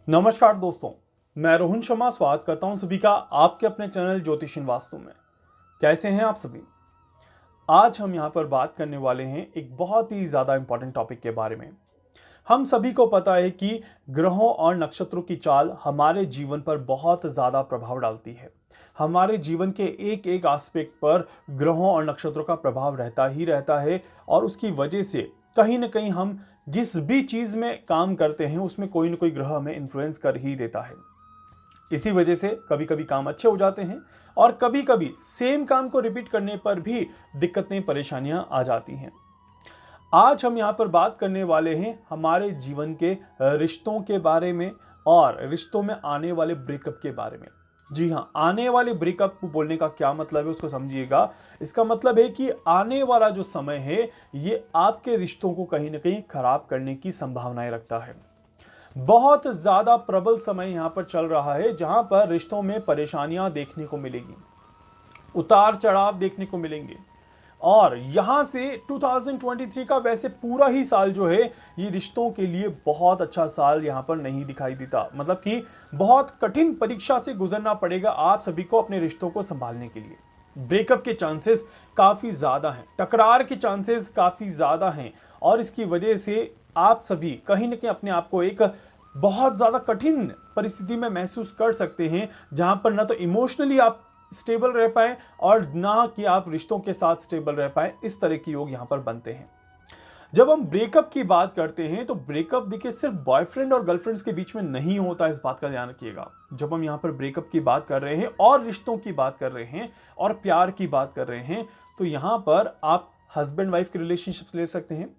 नमस्कार दोस्तों, मैं रोहन शर्मा स्वागत करता हूं सभी का आपके अपने चैनल ज्योतिषीन वास्तु में। कैसे हैं आप सभी? आज हम यहां पर बात करने वाले हैं एक बहुत ही ज़्यादा इंपॉर्टेंट टॉपिक के बारे में। हम सभी को पता है कि ग्रहों और नक्षत्रों की चाल हमारे जीवन पर बहुत ज़्यादा प्रभाव डालती है। हमारे जीवन के एक एक एस्पेक्ट पर ग्रहों और नक्षत्रों का प्रभाव रहता ही रहता है और उसकी वजह से कहीं ना कहीं हम जिस भी चीज़ में काम करते हैं उसमें कोई ना कोई ग्रह हमें इन्फ्लुएंस कर ही देता है। इसी वजह से कभी कभी काम अच्छे हो जाते हैं और कभी कभी सेम काम को रिपीट करने पर भी दिक्कतें परेशानियां आ जाती हैं। आज हम यहाँ पर बात करने वाले हैं हमारे जीवन के रिश्तों के बारे में और रिश्तों में आने वाले ब्रेकअप के बारे में। जी हाँ, आने वाले ब्रेकअप को बोलने का क्या मतलब है उसको समझिएगा। इसका मतलब है कि आने वाला जो समय है ये आपके रिश्तों को कहीं ना कहीं खराब करने की संभावनाएं रखता है। बहुत ज्यादा प्रबल समय यहाँ पर चल रहा है जहां पर रिश्तों में परेशानियां देखने को मिलेगी, उतार चढ़ाव देखने को मिलेंगे। और यहां से 2023 का वैसे पूरा ही साल जो है ये रिश्तों के लिए बहुत अच्छा साल यहां पर नहीं दिखाई देता। मतलब कि बहुत कठिन परीक्षा से गुजरना पड़ेगा आप सभी को अपने रिश्तों को संभालने के लिए। ब्रेकअप के चांसेस काफी ज्यादा हैं, टकरार के चांसेस काफी ज्यादा हैं और इसकी वजह से आप सभी कहीं ना कहीं अपने आप को एक बहुत ज्यादा कठिन परिस्थिति में महसूस कर सकते हैं जहां पर ना तो इमोशनली आप स्टेबल रह पाए और ना कि आप रिश्तों के साथ स्टेबल रह पाए। इस तरह के योग यहां पर बनते हैं। जब हम ब्रेकअप की बात करते हैं तो ब्रेकअप देखिए सिर्फ बॉयफ्रेंड और गर्लफ्रेंड्स के बीच में नहीं होता, इस बात का ध्यान रखिएगा। जब हम यहां पर ब्रेकअप की बात कर रहे हैं और रिश्तों की बात कर रहे हैं और प्यार की बात कर रहे हैं तो यहां पर आप हस्बैंड वाइफ के रिलेशनशिप्स ले सकते हैं,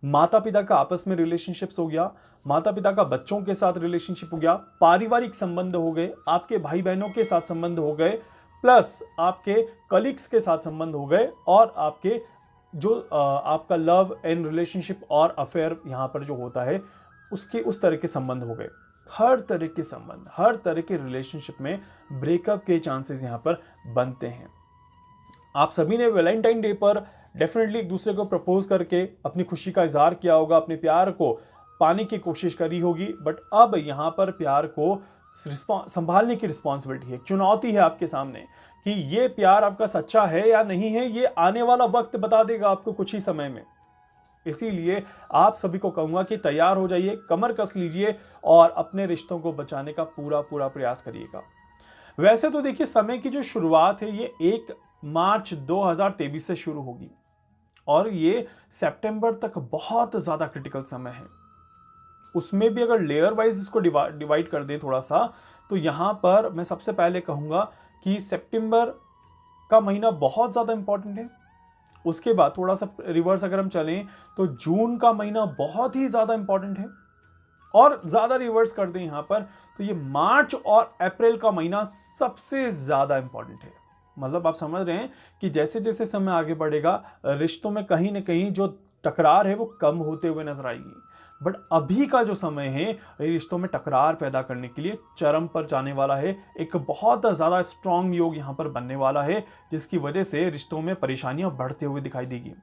माता पिता का आपस में रिलेशनशिप्स हो गया, माता पिता का बच्चों के साथ रिलेशनशिप हो गया, पारिवारिक संबंध हो गए, आपके भाई बहनों के साथ संबंध हो गए, प्लस आपके कलीग्स के साथ संबंध हो गए और आपके जो आपका लव एंड रिलेशनशिप और अफेयर यहाँ पर जो होता है उसके उस तरह के संबंध हो गए। हर तरह के संबंध, हर तरह के रिलेशनशिप में ब्रेकअप के चांसेस यहाँ पर बनते हैं। आप सभी ने वैलेंटाइन डे पर डेफिनेटली एक दूसरे को प्रपोज करके अपनी खुशी का इजहार किया होगा, अपने प्यार को पाने की कोशिश करी होगी। बट अब यहाँ पर प्यार को संभालने की रिस्पॉन्सिबिलिटी है, चुनौती है आपके सामने कि ये प्यार आपका सच्चा है या नहीं है। ये आने वाला वक्त बता देगा आपको कुछ ही समय में। इसीलिए आप सभी को कहूंगा कि तैयार हो जाइए, कमर कस लीजिए और अपने रिश्तों को बचाने का पूरा पूरा प्रयास करिएगा। वैसे तो देखिए समय की जो शुरुआत है ये 1 मार्च 2023 से शुरू होगी और ये सितंबर तक बहुत ज्यादा क्रिटिकल समय है। उसमें भी अगर लेयर वाइज इसको डिवाइड कर दें थोड़ा सा तो यहां पर मैं सबसे पहले कहूंगा कि सितंबर का महीना बहुत ज़्यादा इंपॉर्टेंट है। उसके बाद थोड़ा सा रिवर्स अगर हम चलें तो जून का महीना बहुत ही ज़्यादा इंपॉर्टेंट है और ज़्यादा रिवर्स कर दें यहां पर तो ये मार्च और अप्रैल का महीना सबसे ज़्यादा इंपॉर्टेंट है। मतलब आप समझ रहे हैं कि जैसे जैसे समय आगे बढ़ेगा रिश्तों में कहीं ना कहीं जो टकरार है वो कम होते हुए नजर आएगी। बट अभी का जो समय है रिश्तों में टकरार पैदा करने के लिए चरम पर जाने वाला है। एक बहुत ज़्यादा स्ट्रॉन्ग योग यहाँ पर बनने वाला है जिसकी वजह से रिश्तों में परेशानियां बढ़ते हुए दिखाई देगी।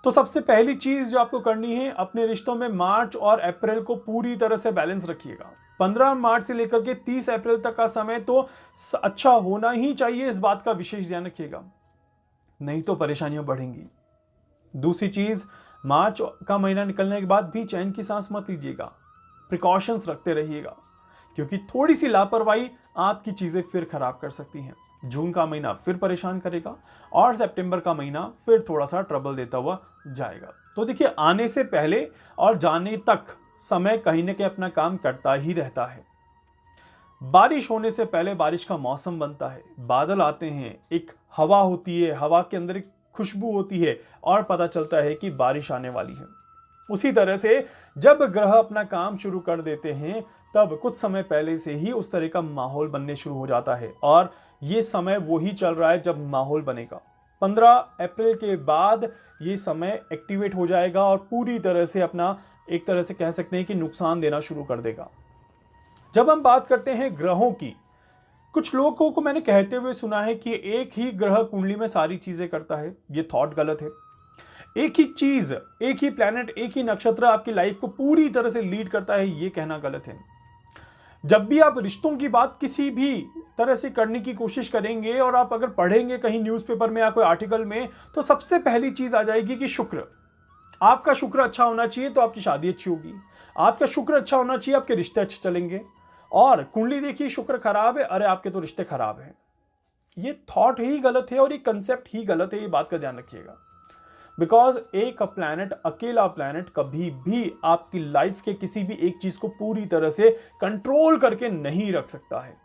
तो सबसे पहली चीज जो आपको करनी है अपने रिश्तों में मार्च और अप्रैल को पूरी तरह से बैलेंस रखिएगा। 15 मार्च से लेकर के 30 अप्रैल तक का समय तो अच्छा होना ही चाहिए, इस बात का विशेष ध्यान रखिएगा, नहीं तो परेशानियां बढ़ेंगी। दूसरी चीज, मार्च का महीना निकलने के बाद भी चैन की सांस मत लीजिएगा, प्रिकॉशंस रखते रहिएगा क्योंकि थोड़ी सी लापरवाही आपकी चीजें फिर खराब कर सकती हैं। जून का महीना फिर परेशान करेगा और सितंबर का महीना फिर थोड़ा सा ट्रबल देता हुआ जाएगा। तो देखिए आने से पहले और जाने तक समय कहीं ना कहीं अपना काम करता ही रहता है। बारिश होने से पहले बारिश का मौसम बनता है, बादल आते हैं, एक हवा होती है, हवा के अंदर एक खुशबू होती है और पता चलता है कि बारिश आने वाली है। उसी तरह से जब ग्रह अपना काम शुरू कर देते हैं तब कुछ समय पहले से ही उस तरह का माहौल बनने शुरू हो जाता है और ये समय वो ही चल रहा है जब माहौल बनेगा। 15 अप्रैल के बाद ये समय एक्टिवेट हो जाएगा और पूरी तरह से अपना एक तरह से कह सकते हैं कि नुकसान देना शुरू कर देगा। जब हम बात करते हैं ग्रहों की, कुछ लोगों को मैंने कहते हुए सुना है कि एक ही ग्रह कुंडली में सारी चीजें करता है। ये थॉट गलत है। एक ही चीज, एक ही प्लैनेट, एक ही नक्षत्र आपकी लाइफ को पूरी तरह से लीड करता है, ये कहना गलत है। जब भी आप रिश्तों की बात किसी भी तरह से करने की कोशिश करेंगे और आप अगर पढ़ेंगे कहीं न्यूज़पेपर में या कोई आर्टिकल में, तो सबसे पहली चीज आ जाएगी कि शुक्र। आपका शुक्र अच्छा होना चाहिए तो आपकी शादी अच्छी होगी, आपका शुक्र अच्छा होना चाहिए आपके रिश्ते अच्छे चलेंगे। और कुंडली देखिए, शुक्र खराब है, अरे आपके तो रिश्ते खराब हैं। ये थॉट ही गलत है और ये कंसेप्ट ही गलत है, ये बात का ध्यान रखिएगा। बिकॉज एक प्लैनेट, अकेला प्लैनेट कभी भी आपकी लाइफ के किसी भी एक चीज को पूरी तरह से कंट्रोल करके नहीं रख सकता है।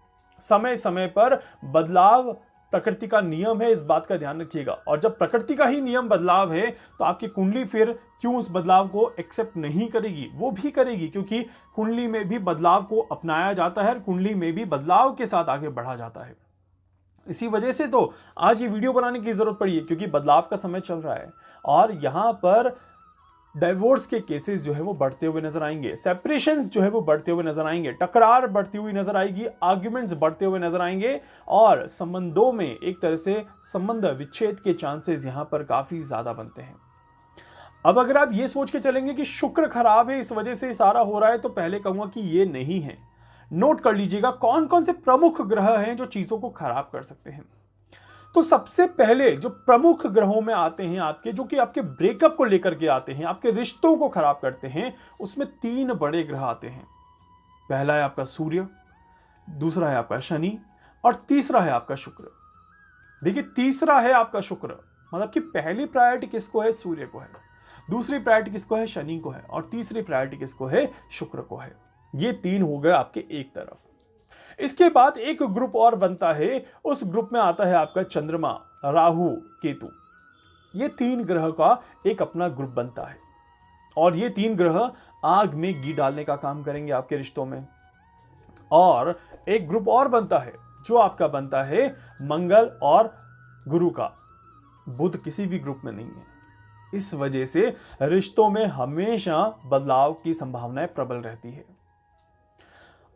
समय समय पर बदलाव प्रकृति का नियम है, इस बात का ध्यान रखिएगा। और जब प्रकृति का ही नियम बदलाव है तो आपकी कुंडली फिर क्यों उस बदलाव को एक्सेप्ट नहीं करेगी? वो भी करेगी, क्योंकि कुंडली में भी बदलाव को अपनाया जाता है, कुंडली में भी बदलाव के साथ आगे बढ़ा जाता है। इसी वजह से तो आज ये वीडियो बनाने की जरूरत पड़ी है, क्योंकि बदलाव का समय चल रहा है और यहां पर डाइवोर्स के केसेस जो है वो बढ़ते हुए नजर आएंगे, सेपरेशंस जो है वो बढ़ते हुए नजर आएंगे, टकरार बढ़ती हुई नजर आएगी, आर्ग्यूमेंट्स बढ़ते हुए नजर आएंगे और संबंधों में एक तरह से संबंध विच्छेद के चांसेस यहां पर काफी ज्यादा बनते हैं। अब अगर आप ये सोच के चलेंगे कि शुक्र खराब है इस वजह से सारा हो रहा है, तो पहले कहूंगा कि ये नहीं है। नोट कर लीजिएगा कौन कौन से प्रमुख ग्रह हैं जो चीजों को खराब कर सकते हैं। तो सबसे पहले जो प्रमुख ग्रहों में आते हैं आपके, जो कि आपके ब्रेकअप को लेकर के आते हैं, आपके रिश्तों को खराब करते हैं, उसमें 3 बड़े ग्रह आते हैं। पहला है आपका सूर्य, दूसरा है आपका शनि और तीसरा है आपका शुक्र। देखिए, तीसरा है आपका शुक्र, मतलब कि पहली प्रायोरिटी किसको है? सूर्य को है, दूसरी प्रायोरिटी किसको है? शनि को है, और तीसरी प्रायोरिटी किसको है? शुक्र को है। ये 3 हो गए आपके एक तरफ। इसके बाद एक ग्रुप और बनता है, उस ग्रुप में आता है आपका चंद्रमा, राहु, केतु। ये 3 ग्रह का एक अपना ग्रुप बनता है और ये 3 ग्रह आग में घी डालने का काम करेंगे आपके रिश्तों में। और एक ग्रुप और बनता है जो आपका बनता है मंगल और गुरु का। बुध किसी भी ग्रुप में नहीं है। इस वजह से रिश्तों में हमेशा बदलाव की संभावनाएं प्रबल रहती है।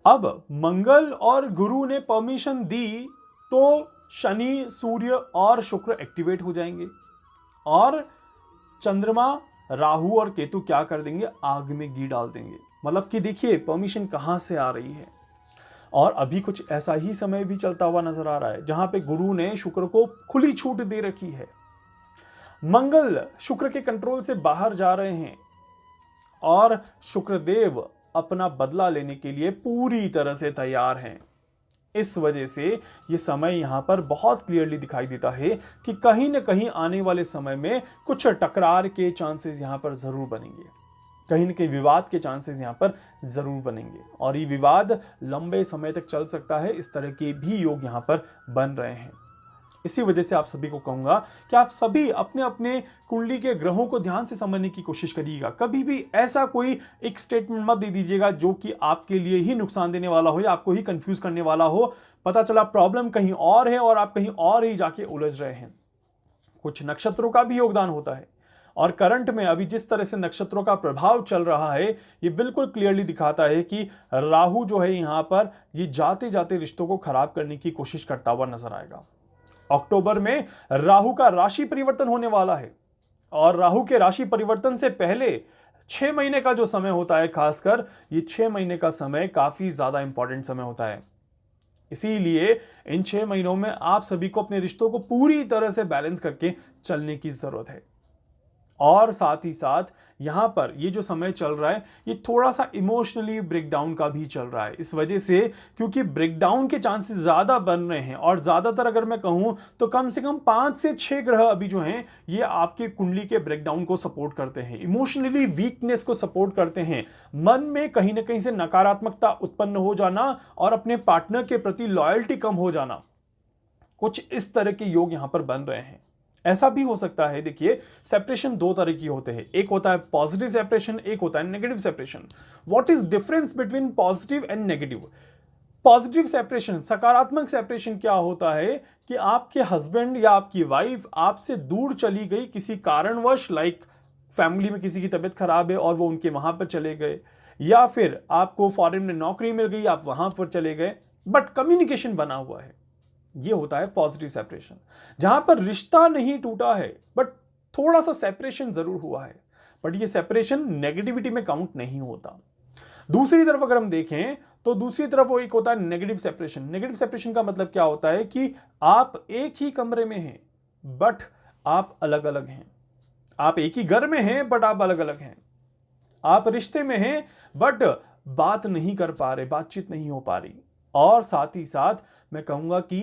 अब मंगल और गुरु ने परमिशन दी तो शनि, सूर्य और शुक्र एक्टिवेट हो जाएंगे और चंद्रमा, राहु और केतु क्या कर देंगे? आग में घी डाल देंगे। मतलब कि देखिए परमिशन कहां से आ रही है। और अभी कुछ ऐसा ही समय भी चलता हुआ नजर आ रहा है जहां पे गुरु ने शुक्र को खुली छूट दे रखी है। मंगल शुक्र के कंट्रोल से बाहर जा रहे हैं और शुक्रदेव अपना बदला लेने के लिए पूरी तरह से तैयार हैं। इस वजह से ये समय यहां पर बहुत क्लियरली दिखाई देता है कि कहीं ना कहीं आने वाले समय में कुछ टकरार के चांसेस यहां पर जरूर बनेंगे, कहीं ना कहीं विवाद के चांसेस यहां पर जरूर बनेंगे और ये विवाद लंबे समय तक चल सकता है। इस तरह के भी योग यहां पर बन रहे हैं। इसी वजह से आप सभी को कहूंगा कि आप सभी अपने अपने कुंडली के ग्रहों को ध्यान से समझने की कोशिश करिएगा। कभी भी ऐसा कोई एक स्टेटमेंट मत दे दीजिएगा जो कि आपके लिए ही नुकसान देने वाला हो या आपको ही कंफ्यूज करने वाला हो। पता चला प्रॉब्लम कहीं और है और आप कहीं और ही जाके उलझ रहे हैं। कुछ नक्षत्रों का भी योगदान होता है और करंट में अभी जिस तरह से नक्षत्रों का प्रभाव चल रहा है, ये बिल्कुल क्लियरली दिखाता है कि राहु जो है यहां पर ये जाते जाते रिश्तों को खराब करने की कोशिश करता हुआ नजर आएगा। अक्टूबर में राहु का राशि परिवर्तन होने वाला है और राहु के राशि परिवर्तन से पहले 6 महीने का जो समय होता है, खासकर ये 6 महीने का समय काफी ज्यादा इंपॉर्टेंट समय होता है। इसीलिए इन 6 महीनों में आप सभी को अपने रिश्तों को पूरी तरह से बैलेंस करके चलने की जरूरत है। और साथ ही साथ यहां पर ये जो समय चल रहा है ये थोड़ा सा इमोशनली ब्रेकडाउन का भी चल रहा है। इस वजह से क्योंकि ब्रेकडाउन के चांसेस ज्यादा बन रहे हैं और ज्यादातर अगर मैं कहूं तो कम से कम 5 से 6 ग्रह अभी जो हैं ये आपके कुंडली के ब्रेकडाउन को सपोर्ट करते हैं, इमोशनली वीकनेस को सपोर्ट करते हैं। मन में कहीं ना कहीं से नकारात्मकता उत्पन्न हो जाना और अपने पार्टनर के प्रति लॉयल्टी कम हो जाना, कुछ इस तरह के योग यहां पर बन रहे हैं। ऐसा भी हो सकता है, देखिए सेपरेशन 2 तरह की होते हैं, एक होता है पॉजिटिव सेपरेशन, एक होता है negative separation. What is difference between positive and negative? Positive separation, सकारात्मक सेपरेशन क्या होता है कि आपके हस्बैंड या आपकी वाइफ आपसे दूर चली गई किसी कारणवश, लाइक फैमिली में किसी की तबीयत खराब है और वो उनके वहां पर चले गए, या फिर आपको फॉरेन में नौकरी मिल गई आप वहां पर चले गए, बट कम्युनिकेशन बना हुआ है। ये होता है पॉजिटिव सेपरेशन, जहां पर रिश्ता नहीं टूटा है बट थोड़ा सा सेपरेशन जरूर हुआ है, बट ये सेपरेशन नेगेटिविटी में काउंट नहीं होता। दूसरी तरफ अगर हम देखें तो दूसरी तरफ वो एक होता है नेगेटिव सेपरेशन। नेगेटिव सेपरेशन का मतलब क्या होता है कि आप एक ही कमरे में हैं बट आप अलग अलग हैं। आप एक ही घर में हैं बट आप अलग अलग हैं। आप रिश्ते में हैं बट बात नहीं कर पा रहे, बातचीत नहीं हो पा रही, और साथ ही साथ मैं कहूंगा कि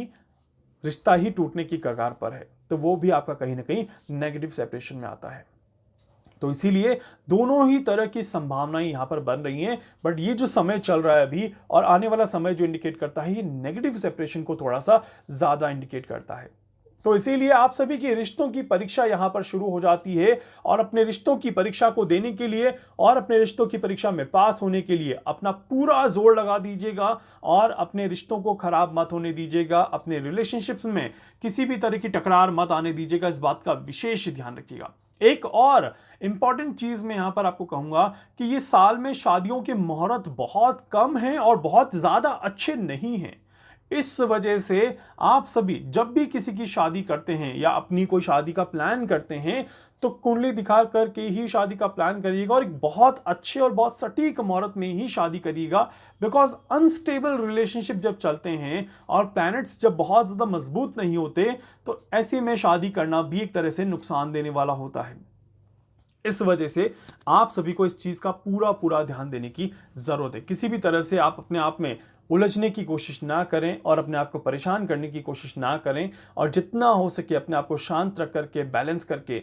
रिश्ता ही टूटने की कगार पर है, तो वो भी आपका कहीं ना कहीं नेगेटिव सेपरेशन में आता है। तो इसीलिए दोनों ही तरह की संभावनाएं यहां पर बन रही हैं। बट ये जो समय चल रहा है अभी और आने वाला समय जो इंडिकेट करता है, ये नेगेटिव सेपरेशन को थोड़ा सा ज्यादा इंडिकेट करता है। तो इसीलिए आप सभी की रिश्तों की परीक्षा यहां पर शुरू हो जाती है, और अपने रिश्तों की परीक्षा को देने के लिए और अपने रिश्तों की परीक्षा में पास होने के लिए अपना पूरा जोर लगा दीजिएगा और अपने रिश्तों को खराब मत होने दीजिएगा। अपने रिलेशनशिप्स में किसी भी तरह की टकरार मत आने दीजिएगा, इस बात का विशेष ध्यान रखिएगा। एक और इंपॉर्टेंट चीज मैं यहां पर आपको कहूंगा कि ये साल में शादियों के मुहूर्त बहुत कम हैं और बहुत ज्यादा अच्छे नहीं हैं। इस वजह से आप सभी जब भी किसी की शादी करते हैं या अपनी कोई शादी का प्लान करते हैं, तो कुंडली दिखा करके ही शादी का प्लान करिएगा और एक बहुत अच्छे और बहुत सटीक मुहूर्त में ही शादी करिएगा। बिकॉज अनस्टेबल रिलेशनशिप जब चलते हैं और प्लैनेट्स जब बहुत ज्यादा मजबूत नहीं होते, तो ऐसे में शादी करना भी एक तरह से नुकसान देने वाला होता है। इस वजह से आप सभी को इस चीज का पूरा पूरा ध्यान देने की जरूरत है। किसी भी तरह से आप अपने आप में उलझने की कोशिश ना करें और अपने आप को परेशान करने की कोशिश ना करें, और जितना हो सके अपने आप को शांत रख करके, बैलेंस करके,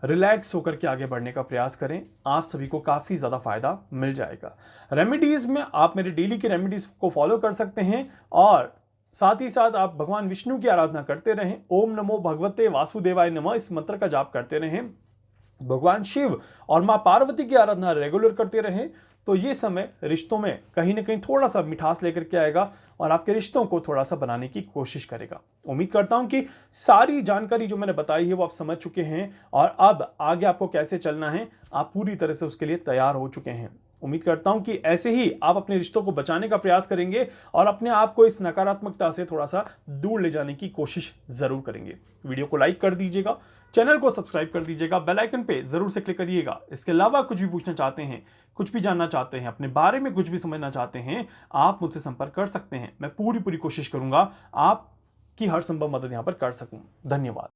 रिलैक्स होकर के आगे बढ़ने का प्रयास करें। आप सभी को काफी ज्यादा फायदा मिल जाएगा। रेमेडीज में आप मेरे डेली की रेमेडीज को फॉलो कर सकते हैं, और साथ ही साथ आप भगवान विष्णु की आराधना करते रहें। ओम नमो भगवते वासुदेवाय नमः इस मंत्र का जाप करते रहें। भगवान शिव और मां पार्वती की आराधना रेगुलर करते रहें। तो ये समय रिश्तों में कहीं ना कहीं थोड़ा सा मिठास लेकर के आएगा और आपके रिश्तों को थोड़ा सा बनाने की कोशिश करेगा। उम्मीद करता हूं कि सारी जानकारी जो मैंने बताई है वो आप समझ चुके हैं, और अब आगे आपको कैसे चलना है आप पूरी तरह से उसके लिए तैयार हो चुके हैं। उम्मीद करता हूं कि ऐसे ही आप अपने रिश्तों को बचाने का प्रयास करेंगे और अपने आप को इस नकारात्मकता से थोड़ा सा दूर ले जाने की कोशिश जरूर करेंगे। वीडियो को लाइक कर दीजिएगा, चैनल को सब्सक्राइब कर दीजिएगा, बेल आइकन पे जरूर से क्लिक करिएगा। इसके अलावा कुछ भी पूछना चाहते हैं, कुछ भी जानना चाहते हैं, अपने बारे में कुछ भी समझना चाहते हैं, आप मुझसे संपर्क कर सकते हैं। मैं पूरी कोशिश करूंगा आपकी हर संभव मदद यहां पर कर सकूं। धन्यवाद।